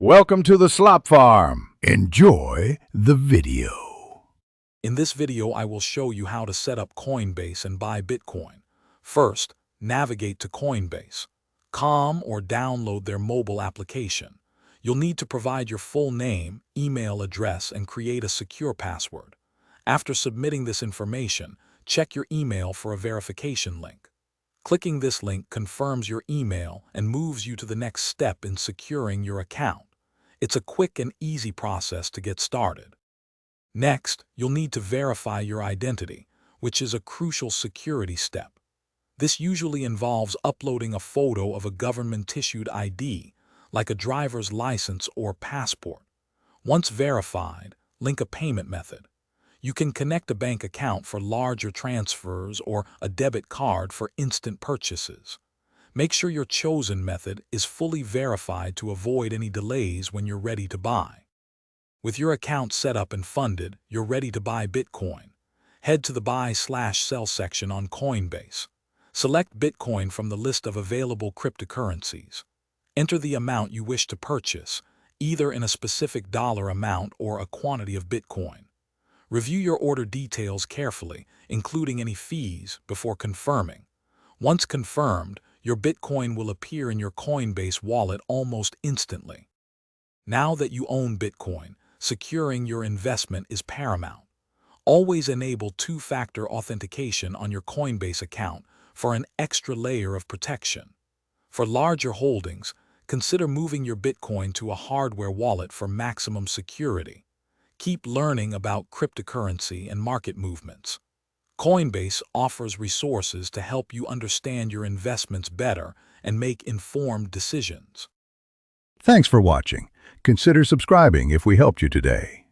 Welcome to the Slop Farm. Enjoy the video. In this video, I will show you how to set up Coinbase and buy Bitcoin. First, navigate to Coinbase.com or download their mobile application. You'll need to provide your full name, email address, and create a secure password. After submitting this information, check your email for a verification link. Clicking this link confirms your email and moves you to the next step in securing your account. It's a quick and easy process to get started. Next, you'll need to verify your identity, which is a crucial security step. This usually involves uploading a photo of a government-issued ID, like a driver's license or passport. Once verified, link a payment method. You can connect a bank account for larger transfers or a debit card for instant purchases. Make sure your chosen method is fully verified to avoid any delays when you're ready to buy. With your account set up and funded, you're ready to buy Bitcoin. Head to the Buy/Sell section on Coinbase. Select Bitcoin from the list of available cryptocurrencies. Enter the amount you wish to purchase, either in a specific dollar amount or a quantity of Bitcoin. Review your order details carefully, including any fees, before confirming. Once confirmed, your Bitcoin will appear in your Coinbase wallet almost instantly. Now that you own Bitcoin, securing your investment is paramount. Always enable two-factor authentication on your Coinbase account for an extra layer of protection. For larger holdings, consider moving your Bitcoin to a hardware wallet for maximum security. Keep learning about cryptocurrency and market movements. Coinbase offers resources to help you understand your investments better and make informed decisions. Thanks for watching. Consider subscribing if we helped you today.